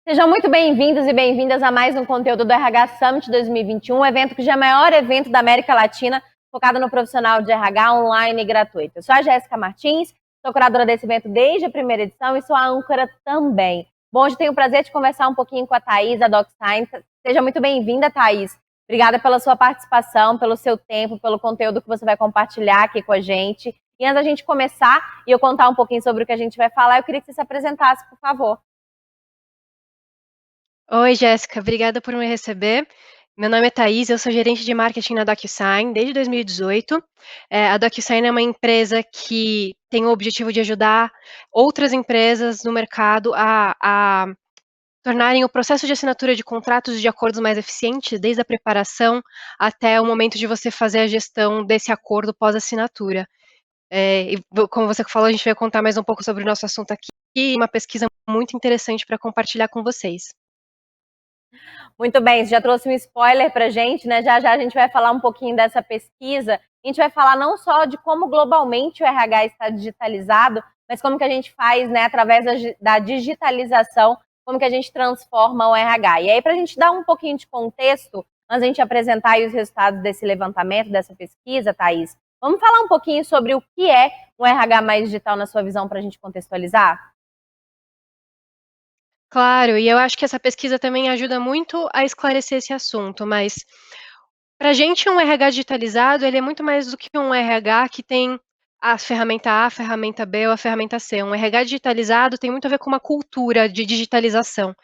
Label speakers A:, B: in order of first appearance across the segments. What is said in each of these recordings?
A: Sejam muito bem-vindos e bem-vindas a mais um conteúdo do RH Summit 2021, um evento que já é o maior evento da América Latina, focado no profissional de RH online e gratuito. Eu sou a Jéssica Martins, sou curadora desse evento desde a primeira edição e sou a âncora também. Bom, hoje tenho o prazer de conversar um pouquinho com a Thaís, da DocSign. Seja muito bem-vinda, Thaís. Obrigada pela sua participação, pelo seu tempo, pelo conteúdo que você vai compartilhar aqui com a gente. E antes da gente começar e eu contar um pouquinho sobre o que a gente vai falar, eu queria que você se apresentasse, por favor.
B: Oi, Jéssica, obrigada por me receber. Meu nome é Thaís, eu sou gerente de marketing na DocSign desde 2018. A DocSign é uma empresa que tem o objetivo de ajudar outras empresas no mercado a tornarem o processo de assinatura de contratos e de acordos mais eficiente, desde a preparação até o momento de você fazer a gestão desse acordo pós-assinatura. Como você falou, a gente vai contar mais um pouco sobre o nosso assunto aqui, e uma pesquisa muito interessante para compartilhar com vocês.
A: Muito bem, você já trouxe um spoiler pra gente, né? Já já a gente vai falar um pouquinho dessa pesquisa. A gente vai falar não só de como globalmente o RH está digitalizado, mas como que a gente faz, né, através da digitalização, como que a gente transforma o RH. E aí, para a gente dar um pouquinho de contexto, antes de a gente apresentar aí os resultados desse levantamento, dessa pesquisa, Thaís, vamos falar um pouquinho sobre o que é um RH mais digital na sua visão para a gente contextualizar?
B: Claro, e eu acho que essa pesquisa também ajuda muito a esclarecer esse assunto, mas para a gente um RH digitalizado, ele é muito mais do que um RH que tem a ferramenta A, a ferramenta B ou a ferramenta C. Um RH digitalizado tem muito a ver com uma cultura de digitalização.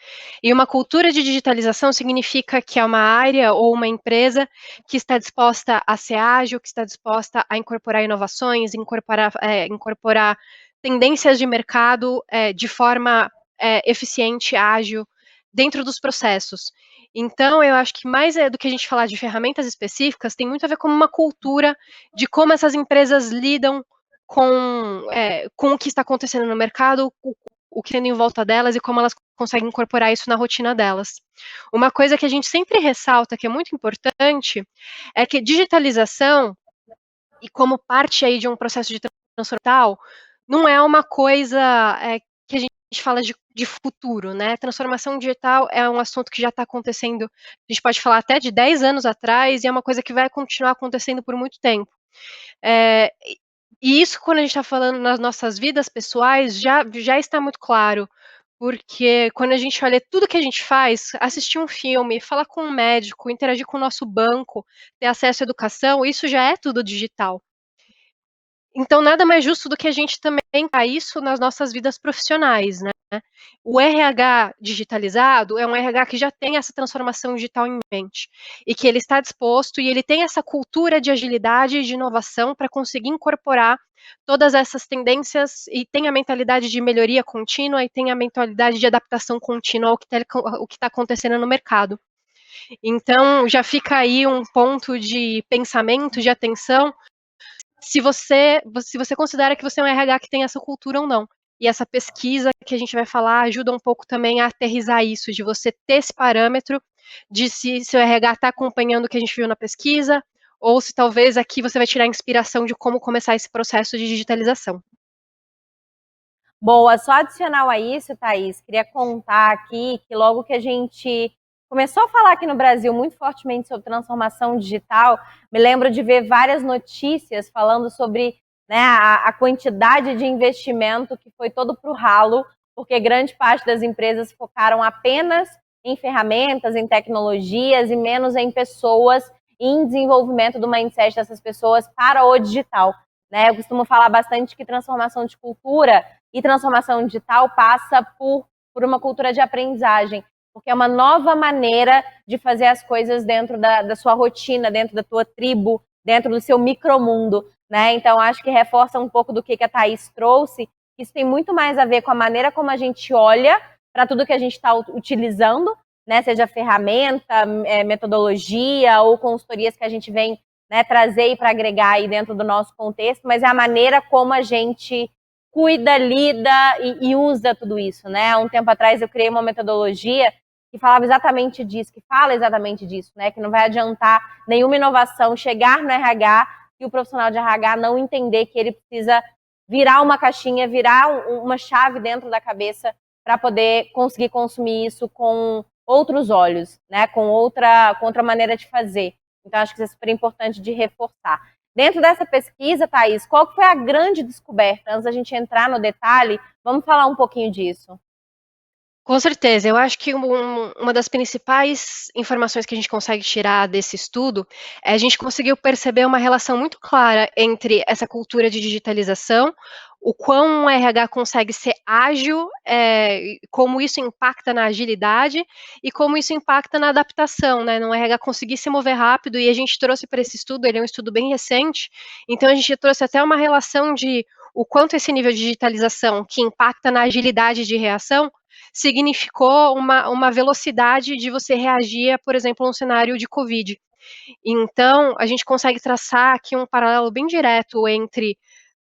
B: E uma cultura de digitalização significa que é uma área ou uma empresa que está disposta a ser ágil, que está disposta a incorporar inovações, incorporar tendências de mercado de forma eficiente, ágil, dentro dos processos. Então, eu acho que mais do que a gente falar de ferramentas específicas, tem muito a ver com uma cultura de como essas empresas lidam com o que está acontecendo no mercado, o que tem em volta delas e como elas conseguem incorporar isso na rotina delas. Uma coisa que a gente sempre ressalta, que é muito importante, é que digitalização, e como parte aí de um processo de transformação, não é uma coisa que a gente fala de futuro, né? Transformação digital é um assunto que já está acontecendo, a gente pode falar até de 10 anos atrás, e é uma coisa que vai continuar acontecendo por muito tempo. É, e isso, quando a gente está falando nas nossas vidas pessoais, já está muito claro, porque quando a gente olha tudo que a gente faz, assistir um filme, falar com um médico, interagir com o nosso banco, ter acesso à educação, isso já é tudo digital. Então, nada mais justo do que a gente também colocar isso nas nossas vidas profissionais, né. O RH digitalizado é um RH que já tem essa transformação digital em mente, e que ele está disposto e ele tem essa cultura de agilidade e de inovação para conseguir incorporar todas essas tendências e tem a mentalidade de melhoria contínua e tem a mentalidade de adaptação contínua ao que tá acontecendo no mercado. Então, já fica aí um ponto de pensamento, de atenção, se você considera que você é um RH que tem essa cultura ou não. E essa pesquisa que a gente vai falar ajuda um pouco também a aterrizar isso, de você ter esse parâmetro de se o RH está acompanhando o que a gente viu na pesquisa, ou se talvez aqui você vai tirar inspiração de como começar esse processo de digitalização.
A: Boa, só adicional a isso, Thaís, queria contar aqui que logo que a gente começou a falar aqui no Brasil muito fortemente sobre transformação digital, me lembro de ver várias notícias falando sobre, né, a quantidade de investimento que foi todo para o ralo, porque grande parte das empresas focaram apenas em ferramentas, em tecnologias e menos em pessoas e em desenvolvimento do mindset dessas pessoas para o digital. Né? Eu costumo falar bastante que transformação de cultura e transformação digital passa por uma cultura de aprendizagem, porque é uma nova maneira de fazer as coisas dentro da sua rotina, dentro da tua tribo, dentro do seu micromundo, né? Então, acho que reforça um pouco do que a Thaís trouxe. Isso tem muito mais a ver com a maneira como a gente olha para tudo que a gente está utilizando, né? Seja ferramenta, metodologia ou consultorias que a gente vem, né, trazer para agregar aí dentro do nosso contexto, mas é a maneira como a gente cuida, lida e usa tudo isso, né? Há um tempo atrás eu criei uma metodologia que falava exatamente disso, que fala exatamente disso, né? Que não vai adiantar nenhuma inovação chegar no RH e o profissional de RH não entender que ele precisa virar uma caixinha, virar uma chave dentro da cabeça para poder conseguir consumir isso com outros olhos, né? Com outra maneira de fazer. Então, acho que isso é super importante de reforçar. Dentro dessa pesquisa, Thaís, qual foi a grande descoberta? Antes da gente entrar no detalhe, vamos falar um pouquinho disso.
B: Com certeza, eu acho que uma das principais informações que a gente consegue tirar desse estudo é a gente conseguiu perceber uma relação muito clara entre essa cultura de digitalização, o quão um RH consegue ser ágil, como isso impacta na agilidade e como isso impacta na adaptação, né? No RH conseguir se mover rápido, e a gente trouxe para esse estudo, ele é um estudo bem recente, então a gente trouxe até uma relação de o quanto esse nível de digitalização que impacta na agilidade de reação significou uma velocidade de você reagir, por exemplo, a um cenário de Covid. Então, a gente consegue traçar aqui um paralelo bem direto entre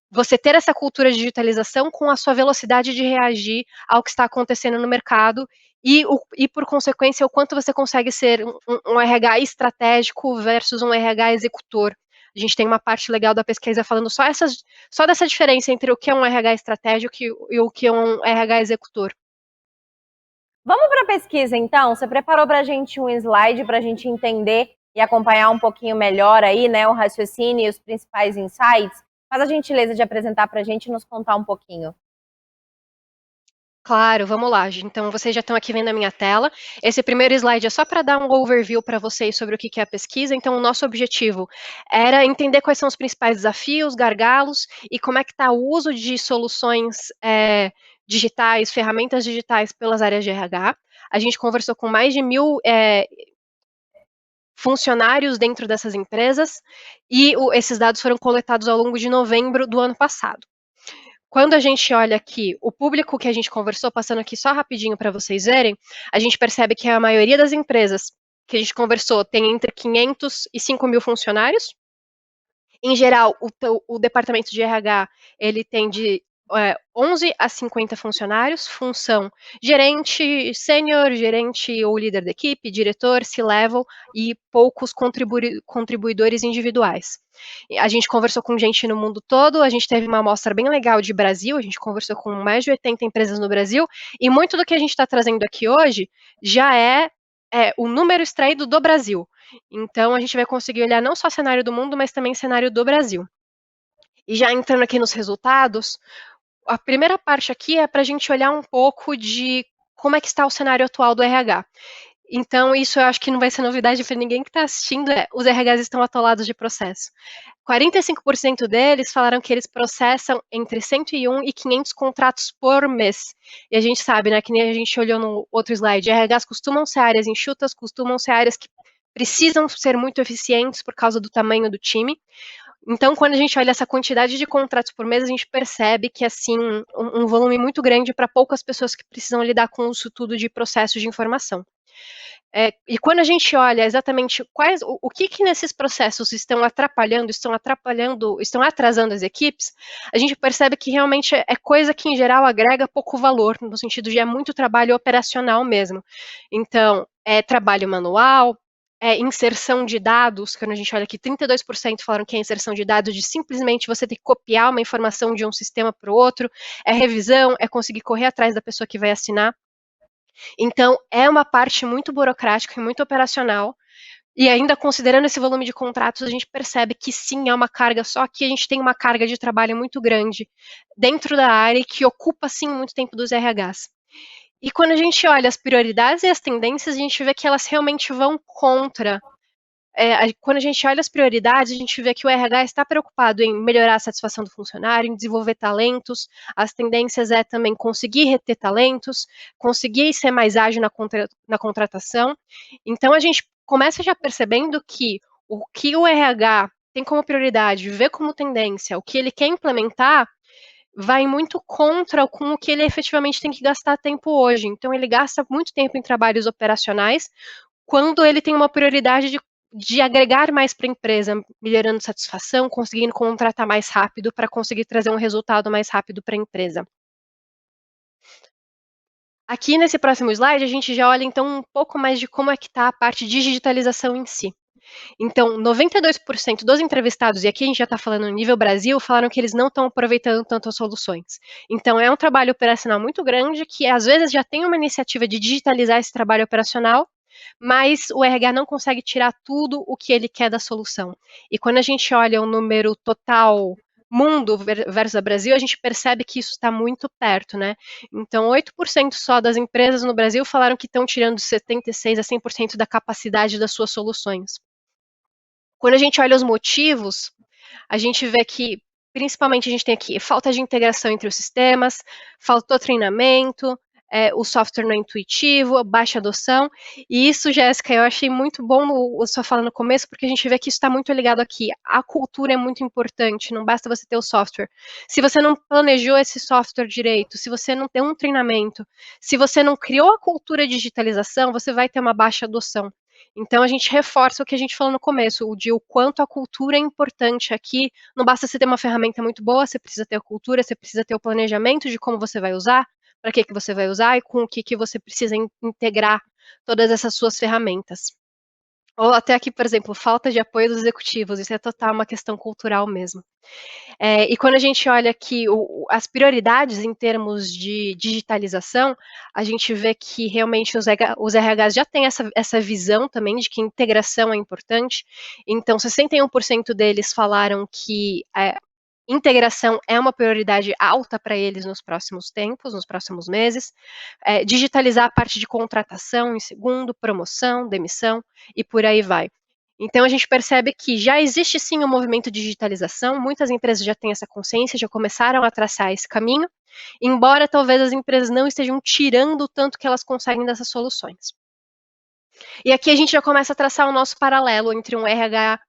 B: você ter essa cultura de digitalização com a sua velocidade de reagir ao que está acontecendo no mercado e por consequência, o quanto você consegue ser um RH estratégico versus um RH executor. A gente tem uma parte legal da pesquisa falando só dessa diferença entre o que é um RH estratégico e o que é um RH executor.
A: Vamos para a pesquisa, então? Você preparou para a gente um slide para a gente entender e acompanhar um pouquinho melhor aí, né, o raciocínio e os principais insights? Faz a gentileza de apresentar para a gente e nos contar um pouquinho.
B: Claro, vamos lá. Então, vocês já estão aqui vendo a minha tela. Esse primeiro slide é só para dar um overview para vocês sobre o que é a pesquisa. Então, o nosso objetivo era entender quais são os principais desafios, gargalos e como é que está o uso de soluções digitais, ferramentas digitais pelas áreas de RH. A gente conversou com mais de 1.000 funcionários dentro dessas empresas e esses dados foram coletados ao longo de novembro do ano passado. Quando a gente olha aqui o público que a gente conversou, passando aqui só rapidinho para vocês verem, a gente percebe que a maioria das empresas que a gente conversou tem entre 500 e 5.000 funcionários. Em geral, o departamento de RH, ele tem de 11 a 50 funcionários, função gerente sênior, gerente ou líder da equipe, diretor, C-level e poucos contribuidores individuais. A gente conversou com gente no mundo todo, a gente teve uma amostra bem legal de Brasil, a gente conversou com mais de 80 empresas no Brasil, e muito do que a gente está trazendo aqui hoje já é o número extraído do Brasil. Então, a gente vai conseguir olhar não só cenário do mundo, mas também cenário do Brasil. E já entrando aqui nos resultados, a primeira parte aqui é para a gente olhar um pouco de como é que está o cenário atual do RH. Então, isso eu acho que não vai ser novidade para ninguém que está assistindo, os RHs estão atolados de processo. 45% deles falaram que eles processam entre 101 e 500 contratos por mês. E a gente sabe, né, que nem a gente olhou no outro slide, RHs costumam ser áreas enxutas, costumam ser áreas que precisam ser muito eficientes por causa do tamanho do time. Então, quando a gente olha essa quantidade de contratos por mês, a gente percebe que, assim, um volume muito grande para poucas pessoas que precisam lidar com isso tudo de processo de informação. E quando a gente olha exatamente o que nesses processos estão atrapalhando, estão atrasando as equipes, a gente percebe que realmente é coisa que, em geral, agrega pouco valor, no sentido de é muito trabalho operacional mesmo. Então, é trabalho manual, inserção de dados, quando a gente olha aqui, 32% falaram que é inserção de dados, de simplesmente você ter que copiar uma informação de um sistema para o outro, é revisão, é conseguir correr atrás da pessoa que vai assinar. Então, é uma parte muito burocrática e muito operacional, e ainda considerando esse volume de contratos, a gente percebe que sim, é uma carga, só que a gente tem uma carga de trabalho muito grande dentro da área e que ocupa, sim, muito tempo dos RHs. E quando a gente olha as prioridades e as tendências, a gente vê que elas realmente vão contra. Quando a gente olha as prioridades, a gente vê que o RH está preocupado em melhorar a satisfação do funcionário, em desenvolver talentos, as tendências é também conseguir reter talentos, conseguir ser mais ágil na contratação. Então, a gente começa já percebendo que o RH tem como prioridade, vê como tendência, o que ele quer implementar, vai muito contra com o que ele efetivamente tem que gastar tempo hoje. Então, ele gasta muito tempo em trabalhos operacionais, quando ele tem uma prioridade de agregar mais para a empresa, melhorando satisfação, conseguindo contratar mais rápido para conseguir trazer um resultado mais rápido para a empresa. Aqui nesse próximo slide, a gente já olha então um pouco mais de como é que está a parte de digitalização em si. Então, 92% dos entrevistados, e aqui a gente já está falando no nível Brasil, falaram que eles não estão aproveitando tanto as soluções. Então, é um trabalho operacional muito grande que, às vezes, já tem uma iniciativa de digitalizar esse trabalho operacional, mas o RH não consegue tirar tudo o que ele quer da solução. E quando a gente olha o número total mundo versus Brasil, a gente percebe que isso está muito perto, né? Então, 8% só das empresas no Brasil falaram que estão tirando 76% a 100% da capacidade das suas soluções. Quando a gente olha os motivos, a gente vê que, principalmente, a gente tem aqui falta de integração entre os sistemas, faltou treinamento, o software não é intuitivo, baixa adoção, e isso, Jéssica, eu achei muito bom a sua fala no começo, porque a gente vê que isso está muito ligado aqui. A cultura é muito importante, não basta você ter o software. Se você não planejou esse software direito, se você não tem um treinamento, se você não criou a cultura de digitalização, você vai ter uma baixa adoção. Então a gente reforça o que a gente falou no começo, o quanto a cultura é importante aqui. Não basta você ter uma ferramenta muito boa, você precisa ter a cultura, você precisa ter o planejamento de como você vai usar, para que você vai usar e com o que você precisa integrar todas essas suas ferramentas. Ou até aqui, por exemplo, falta de apoio dos executivos, isso é total uma questão cultural mesmo. E quando a gente olha aqui as prioridades em termos de digitalização, a gente vê que realmente os RHs já têm essa visão também de que integração é importante. Então, 61% deles falaram que integração é uma prioridade alta para eles nos próximos tempos, nos próximos meses. Digitalizar a parte de contratação em segundo, promoção, demissão e por aí vai. Então a gente percebe que já existe sim um movimento de digitalização, muitas empresas já têm essa consciência, já começaram a traçar esse caminho, embora talvez as empresas não estejam tirando o tanto que elas conseguem dessas soluções. E aqui a gente já começa a traçar o nosso paralelo entre um RH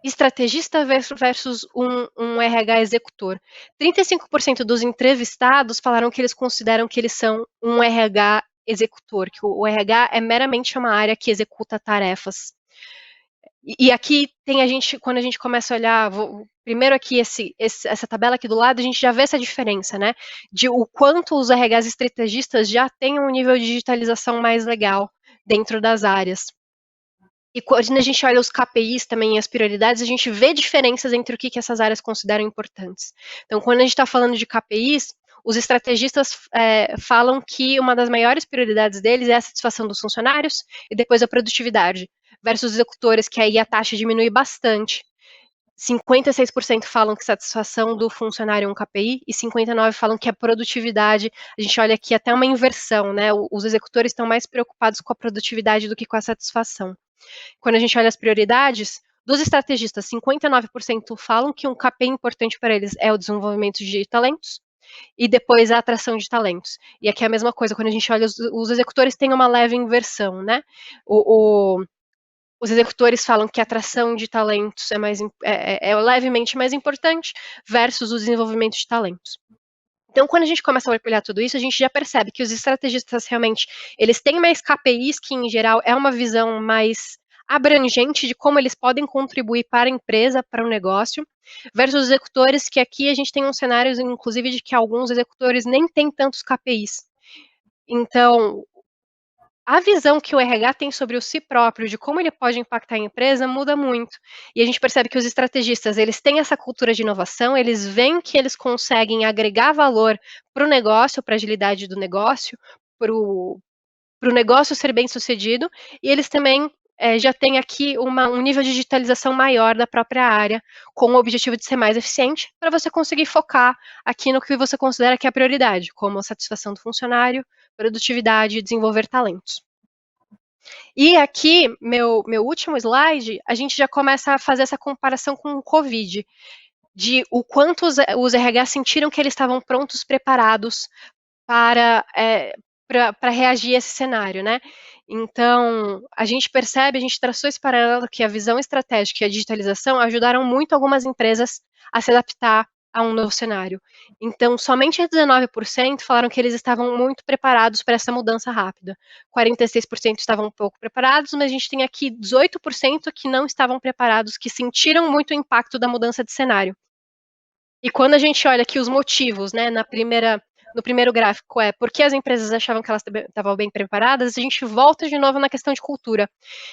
B: estrategista versus um RH executor. 35% dos entrevistados falaram que eles consideram que eles são um RH executor, que o RH é meramente uma área que executa tarefas. E aqui tem quando a gente começa a olhar, primeiro aqui essa tabela aqui do lado, a gente já vê essa diferença, né? De o quanto os RHs estrategistas já têm um nível de digitalização mais legal dentro das áreas. E quando a gente olha os KPIs também e as prioridades, a gente vê diferenças entre o que essas áreas consideram importantes. Então, quando a gente está falando de KPIs, os estrategistas falam que uma das maiores prioridades deles é a satisfação dos funcionários e depois a produtividade, versus os executores, que aí a taxa diminui bastante. 56% falam que satisfação do funcionário é um KPI e 59% falam que a produtividade, a gente olha aqui até uma inversão, né? Os executores estão mais preocupados com a produtividade do que com a satisfação. Quando a gente olha as prioridades, dos estrategistas, 59% falam que um KPI importante para eles é o desenvolvimento de talentos e depois a atração de talentos. E aqui é a mesma coisa, quando a gente olha os executores têm uma leve inversão, né? Os executores falam que a atração de talentos é levemente mais importante versus o desenvolvimento de talentos. Então, quando a gente começa a olhar tudo isso, a gente já percebe que os estrategistas realmente, eles têm mais KPIs, que em geral é uma visão mais abrangente de como eles podem contribuir para a empresa, para o negócio, versus os executores, que aqui a gente tem um cenário, inclusive, de que alguns executores nem têm tantos KPIs. Então, a visão que o RH tem sobre o si próprio, de como ele pode impactar a empresa, muda muito. E a gente percebe que os estrategistas, eles têm essa cultura de inovação, eles veem que eles conseguem agregar valor para o negócio, para a agilidade do negócio, para o negócio ser bem sucedido, e eles também já têm aqui um nível de digitalização maior da própria área, com o objetivo de ser mais eficiente, para você conseguir focar aqui no que você considera que é a prioridade, como a satisfação do funcionário, produtividade e desenvolver talentos. E aqui, meu último slide, a gente já começa a fazer essa comparação com o Covid, de o quanto os RH sentiram que eles estavam prontos, preparados para reagir a esse cenário, né? Então, a gente percebe, a gente traçou esse paralelo que a visão estratégica e a digitalização ajudaram muito algumas empresas a se adaptar a um novo cenário. Então, somente 19% falaram que eles estavam muito preparados para essa mudança rápida. 46% estavam um pouco preparados, mas a gente tem aqui 18% que não estavam preparados, que sentiram muito o impacto da mudança de cenário. E quando a gente olha aqui os motivos, né, no primeiro gráfico é porque as empresas achavam que elas estavam bem preparadas, a gente volta de novo na questão de cultura.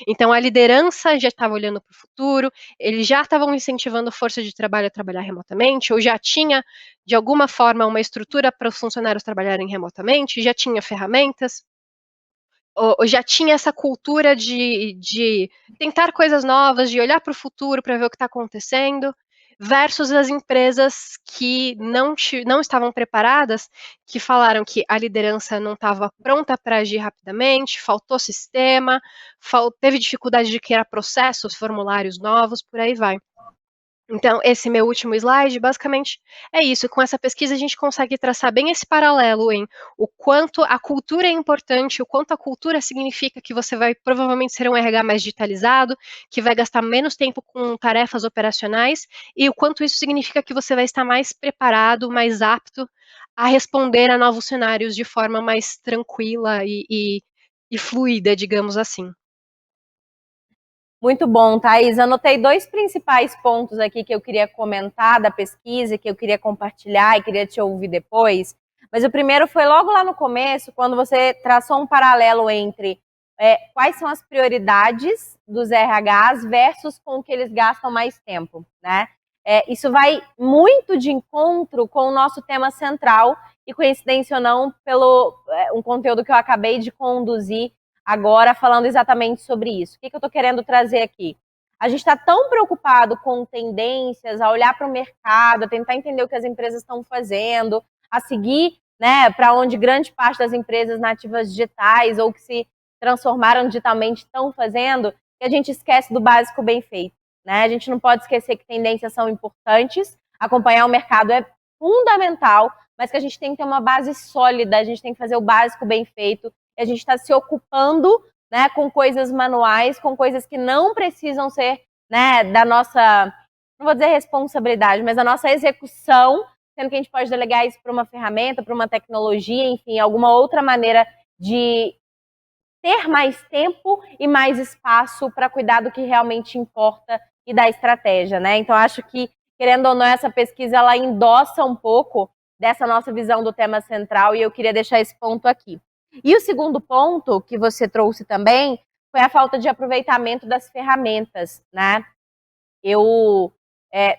B: Então, a liderança já estava olhando para o futuro, eles já estavam incentivando força de trabalho a trabalhar remotamente, ou já tinha, de alguma forma, uma estrutura para os funcionários trabalharem remotamente, já tinha ferramentas, ou já tinha essa cultura de tentar coisas novas, de olhar para o futuro para ver o que está acontecendo, versus as empresas que não estavam preparadas, que falaram que a liderança não estava pronta para agir rapidamente, faltou sistema, teve dificuldade de criar processos, formulários novos, por aí vai. Então, esse meu último slide, basicamente, é isso. Com essa pesquisa, a gente consegue traçar bem esse paralelo em o quanto a cultura é importante, o quanto a cultura significa que você vai provavelmente ser um RH mais digitalizado, que vai gastar menos tempo com tarefas operacionais, e o quanto isso significa que você vai estar mais preparado, mais apto a responder a novos cenários de forma mais tranquila e fluida, digamos assim.
A: Muito bom, Thaís. Anotei 2 principais pontos aqui que eu queria comentar da pesquisa, que eu queria compartilhar e queria te ouvir depois. Mas o primeiro foi logo lá no começo, quando você traçou um paralelo entre quais são as prioridades dos RHs versus com o que eles gastam mais tempo, né? Isso vai muito de encontro com o nosso tema central e, coincidência ou não, pelo um conteúdo que eu acabei de conduzir agora falando exatamente sobre isso. O que eu estou querendo trazer aqui? A gente está tão preocupado com tendências, a olhar para o mercado, a tentar entender o que as empresas estão fazendo, a seguir, né, para onde grande parte das empresas nativas digitais ou que se transformaram digitalmente estão fazendo, que a gente esquece do básico bem feito, né? A gente não pode esquecer que tendências são importantes, acompanhar o mercado é fundamental, mas que a gente tem que ter uma base sólida, a gente tem que fazer o básico bem feito, a gente está se ocupando, né, com coisas manuais, com coisas que não precisam ser, né, da nossa, não vou dizer responsabilidade, mas da nossa execução, sendo que a gente pode delegar isso para uma ferramenta, para uma tecnologia, enfim, alguma outra maneira de ter mais tempo e mais espaço para cuidar do que realmente importa e da estratégia, né? Então, acho que, querendo ou não, essa pesquisa, ela endossa um pouco dessa nossa visão do tema central e eu queria deixar esse ponto aqui. E o segundo ponto que você trouxe também foi a falta de aproveitamento das ferramentas, né? Eu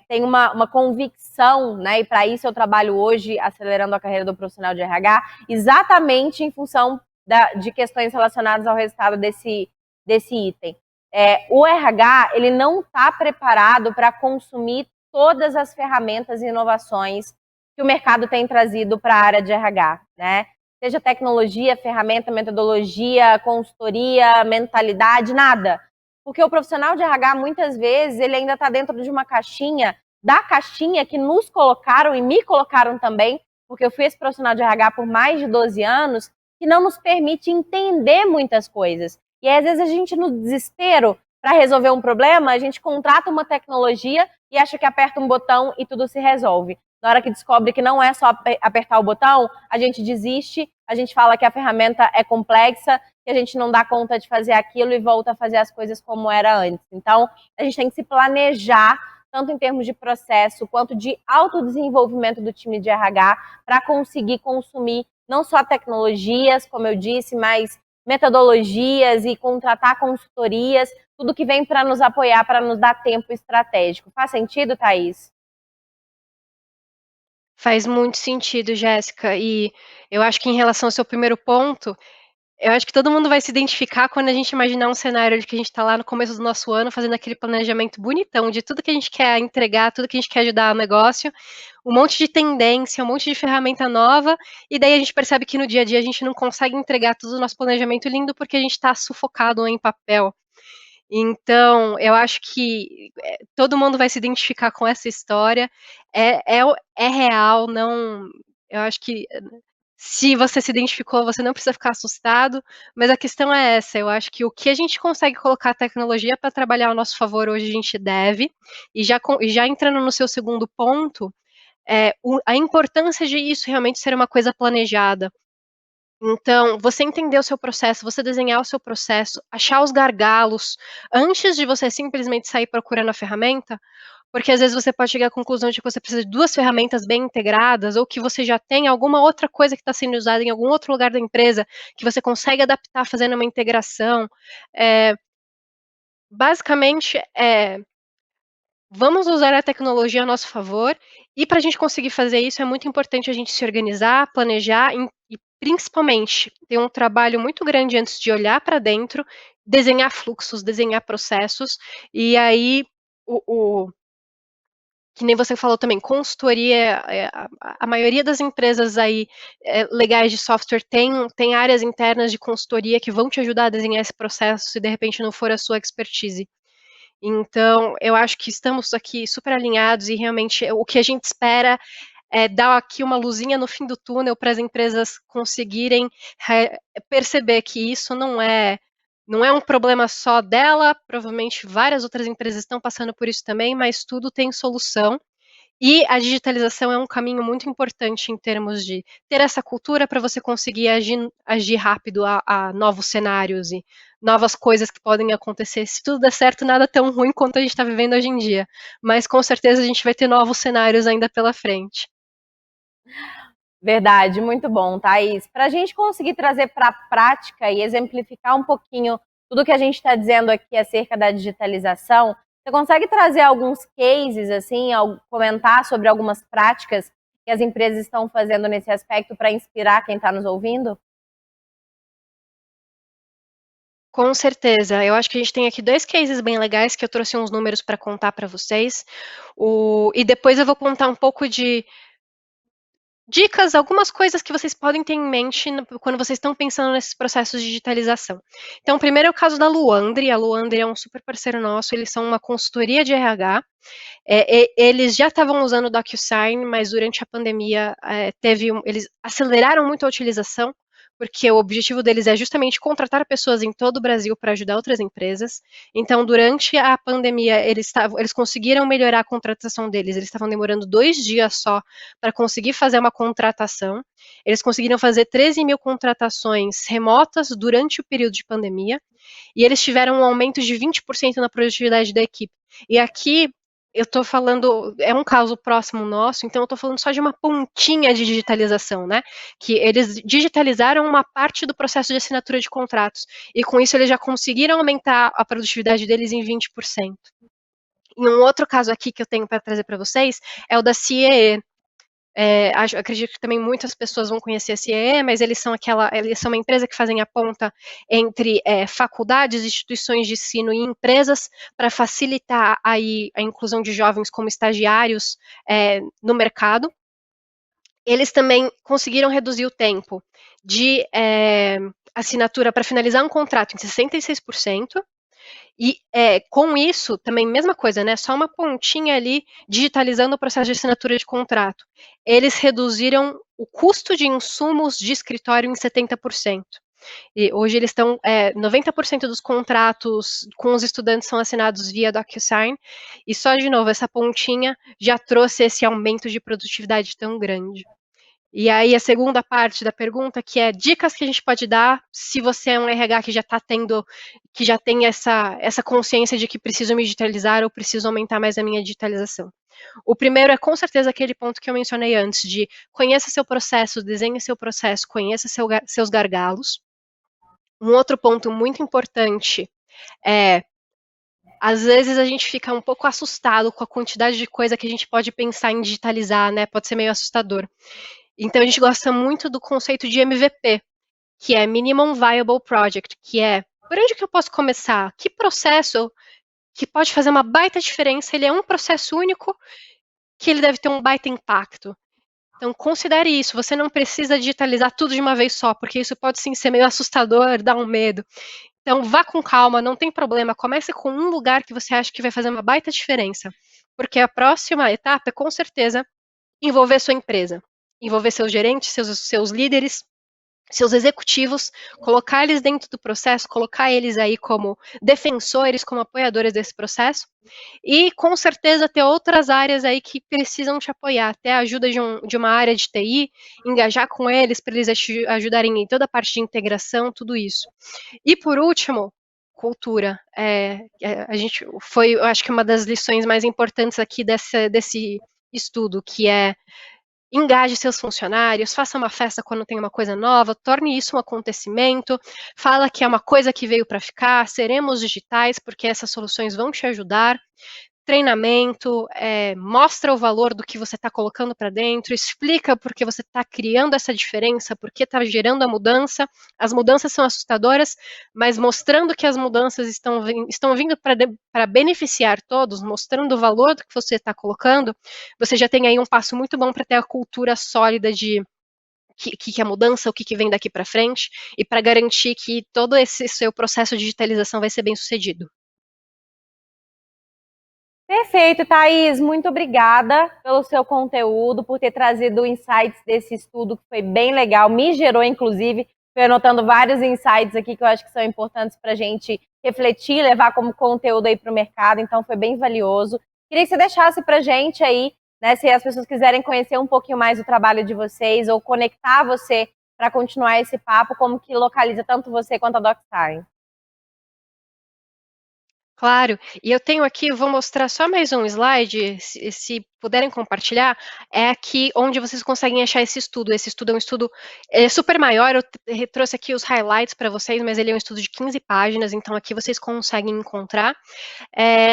A: tenho uma convicção, né? E para isso eu trabalho hoje acelerando a carreira do profissional de RH, exatamente em função de questões relacionadas ao resultado desse item. O RH ele não está preparado para consumir todas as ferramentas e inovações que o mercado tem trazido para a área de RH, né? Seja tecnologia, ferramenta, metodologia, consultoria, mentalidade, nada. Porque o profissional de RH, muitas vezes, ele ainda está dentro de uma caixinha, da caixinha que nos colocaram e me colocaram também, porque eu fui esse profissional de RH por mais de 12 anos, que não nos permite entender muitas coisas. E às vezes a gente, no desespero, para resolver um problema, a gente contrata uma tecnologia e acha que aperta um botão e tudo se resolve. Na hora que descobre que não é só apertar o botão, a gente desiste, a gente fala que a ferramenta é complexa, que a gente não dá conta de fazer aquilo e volta a fazer as coisas como era antes. Então, a gente tem que se planejar, tanto em termos de processo, quanto de autodesenvolvimento do time de RH, para conseguir consumir não só tecnologias, como eu disse, mas metodologias e contratar consultorias, tudo que vem para nos apoiar, para nos dar tempo estratégico. Faz sentido, Thaís?
B: Faz muito sentido, Jéssica, e eu acho que em relação ao seu primeiro ponto, eu acho que todo mundo vai se identificar quando a gente imaginar um cenário de que a gente está lá no começo do nosso ano fazendo aquele planejamento bonitão de tudo que a gente quer entregar, tudo que a gente quer ajudar o negócio, um monte de tendência, um monte de ferramenta nova, e daí a gente percebe que no dia a dia a gente não consegue entregar todo o nosso planejamento lindo porque a gente está sufocado em papel. Então, eu acho que todo mundo vai se identificar com essa história. É real, não. Eu acho que se você se identificou, você não precisa ficar assustado, mas a questão é essa. Eu acho que o que a gente consegue colocar a tecnologia para trabalhar ao nosso favor hoje a gente deve. E já entrando no seu segundo ponto, a importância de isso realmente ser uma coisa planejada. Então, você entender o seu processo, você desenhar o seu processo, achar os gargalos, antes de você simplesmente sair procurando a ferramenta, porque às vezes você pode chegar à conclusão de que você precisa de 2 ferramentas bem integradas, ou que você já tem alguma outra coisa que está sendo usada em algum outro lugar da empresa, que você consegue adaptar fazendo uma integração. Basicamente, vamos usar a tecnologia a nosso favor, e para a gente conseguir fazer isso é muito importante a gente se organizar, planejar e principalmente ter um trabalho muito grande antes de olhar para dentro, desenhar fluxos, desenhar processos, e aí o que nem você falou também, consultoria, a maioria das empresas aí legais de software tem áreas internas de consultoria que vão te ajudar a desenhar esse processo se de repente não for a sua expertise. Então, eu acho que estamos aqui super alinhados e realmente o que a gente espera é dar aqui uma luzinha no fim do túnel para as empresas conseguirem perceber que isso não é um problema só dela, provavelmente várias outras empresas estão passando por isso também, mas tudo tem solução. E a digitalização é um caminho muito importante em termos de ter essa cultura para você conseguir agir rápido a novos cenários e novas coisas que podem acontecer. Se tudo der certo, nada tão ruim quanto a gente está vivendo hoje em dia. Mas com certeza a gente vai ter novos cenários ainda pela frente.
A: Verdade, muito bom, Thaís. Para a gente conseguir trazer para a prática e exemplificar um pouquinho tudo que a gente está dizendo aqui acerca da digitalização, você consegue trazer alguns cases, assim, comentar sobre algumas práticas que as empresas estão fazendo nesse aspecto para inspirar quem está nos ouvindo?
B: Com certeza. Eu acho que a gente tem aqui 2 cases bem legais que eu trouxe uns números para contar para vocês. E depois eu vou contar um pouco de dicas, algumas coisas que vocês podem ter em mente quando vocês estão pensando nesses processos de digitalização. Então, primeiro é o caso da Luandre. A Luandre é um super parceiro nosso, eles são uma consultoria de RH. Eles já estavam usando o DocuSign, mas durante a pandemia eles aceleraram muito a utilização, porque o objetivo deles é justamente contratar pessoas em todo o Brasil para ajudar outras empresas. Então, durante a pandemia, eles conseguiram melhorar a contratação deles. Eles estavam demorando 2 dias só para conseguir fazer uma contratação. Eles conseguiram fazer 13 mil contratações remotas durante o período de pandemia, e eles tiveram um aumento de 20% na produtividade da equipe. E aqui eu estou falando, é um caso próximo nosso, então eu estou falando só de uma pontinha de digitalização, né? Que eles digitalizaram uma parte do processo de assinatura de contratos, e com isso eles já conseguiram aumentar a produtividade deles em 20%. E um outro caso aqui que eu tenho para trazer para vocês é o da CIEE. Acredito que também muitas pessoas vão conhecer a CIEE, mas eles são uma empresa que fazem a ponta entre faculdades, instituições de ensino e empresas para facilitar aí a inclusão de jovens como estagiários no mercado. Eles também conseguiram reduzir o tempo de assinatura para finalizar um contrato em 66%. E com isso, também mesma coisa, né? Só uma pontinha ali digitalizando o processo de assinatura de contrato. Eles reduziram o custo de insumos de escritório em 70%. E hoje eles estão, 90% dos contratos com os estudantes são assinados via DocuSign, e só de novo, essa pontinha já trouxe esse aumento de produtividade tão grande. E aí a segunda parte da pergunta, que é dicas que a gente pode dar se você é um RH que já está tendo, que já tem essa consciência de que preciso me digitalizar ou preciso aumentar mais a minha digitalização. O primeiro é com certeza aquele ponto que eu mencionei antes, de conheça seu processo, desenhe seu processo, conheça seus gargalos. Um outro ponto muito importante é, às vezes a gente fica um pouco assustado com a quantidade de coisa que a gente pode pensar em digitalizar, né? Pode ser meio assustador. Então a gente gosta muito do conceito de MVP, que é Minimum Viable Project, que é por onde que eu posso começar? Que processo que pode fazer uma baita diferença? Ele é um processo único que ele deve ter um baita impacto. Então considere isso, você não precisa digitalizar tudo de uma vez só, porque isso pode sim ser meio assustador, dar um medo. Então vá com calma, não tem problema, comece com um lugar que você acha que vai fazer uma baita diferença, porque a próxima etapa é com certeza envolver sua empresa, envolver seus gerentes, seus líderes, seus executivos, colocar eles dentro do processo, colocar eles aí como defensores, como apoiadores desse processo, e com certeza ter outras áreas aí que precisam te apoiar, ter a ajuda de uma área de TI, engajar com eles para eles te ajudarem em toda a parte de integração, tudo isso. E por último, cultura. A gente foi, eu acho que uma das lições mais importantes aqui desse estudo, que é engaje seus funcionários, faça uma festa quando tem uma coisa nova, torne isso um acontecimento, fala que é uma coisa que veio para ficar, seremos digitais, porque essas soluções vão te ajudar. Treinamento, mostra o valor do que você está colocando para dentro, explica por que você está criando essa diferença, por que está gerando a mudança. As mudanças são assustadoras, mas mostrando que as mudanças estão vindo para beneficiar todos, mostrando o valor do que você está colocando, você já tem aí um passo muito bom para ter a cultura sólida de que a mudança, o que vem daqui para frente, e para garantir que todo esse seu processo de digitalização vai ser bem sucedido.
A: Perfeito, Thaís. Muito obrigada pelo seu conteúdo, por ter trazido insights desse estudo, que foi bem legal. Me gerou, inclusive, fui anotando vários insights aqui que eu acho que são importantes para a gente refletir, levar como conteúdo aí para o mercado. Então, foi bem valioso. Queria que você deixasse para a gente aí, né, se as pessoas quiserem conhecer um pouquinho mais do trabalho de vocês ou conectar você para continuar esse papo, como que localiza tanto você quanto a DocSign.
B: Claro, e eu tenho aqui, vou mostrar só mais um slide, se puderem compartilhar, é aqui onde vocês conseguem achar esse estudo. Esse estudo é um estudo super maior, eu trouxe aqui os highlights para vocês, mas ele é um estudo de 15 páginas, então aqui vocês conseguem encontrar.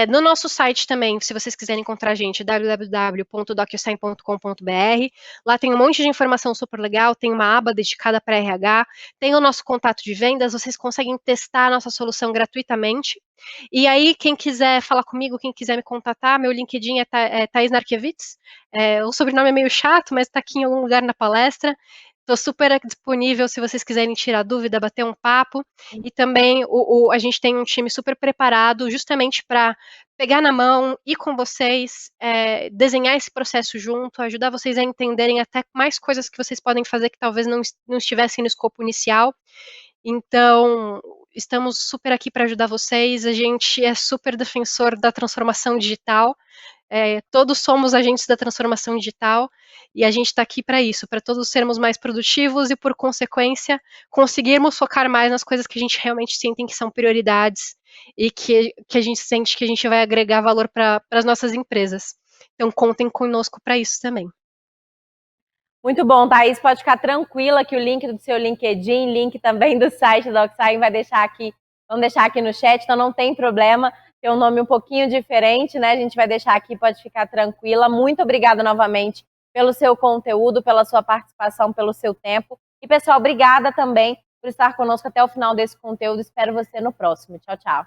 B: No nosso site também, se vocês quiserem encontrar a gente, www.docusign.com.br, lá tem um monte de informação super legal, tem uma aba dedicada para RH, tem o nosso contato de vendas, vocês conseguem testar a nossa solução gratuitamente. E aí, quem quiser falar comigo, quem quiser me contatar, meu LinkedIn é Thais Narkevitz. O sobrenome é meio chato, mas está aqui em algum lugar na palestra. Estou super disponível se vocês quiserem tirar dúvida, bater um papo. E também a gente tem um time super preparado justamente para pegar na mão, ir com vocês, desenhar esse processo junto, ajudar vocês a entenderem até mais coisas que vocês podem fazer que talvez não estivessem no escopo inicial. Então, estamos super aqui para ajudar vocês. A gente é super defensor da transformação digital. Todos somos agentes da transformação digital e a gente está aqui para isso, para todos sermos mais produtivos e, por consequência, conseguirmos focar mais nas coisas que a gente realmente sente que são prioridades e que a gente sente que a gente vai agregar valor para as nossas empresas. Então, contem conosco para isso também.
A: Muito bom, Thaís, pode ficar tranquila que o link do seu LinkedIn, link também do site da DocSign vamos deixar aqui no chat, então não tem problema, tem um nome um pouquinho diferente, né? A gente vai deixar aqui, pode ficar tranquila. Muito obrigada novamente pelo seu conteúdo, pela sua participação, pelo seu tempo. E, pessoal, obrigada também por estar conosco até o final desse conteúdo. Espero você no próximo. Tchau, tchau.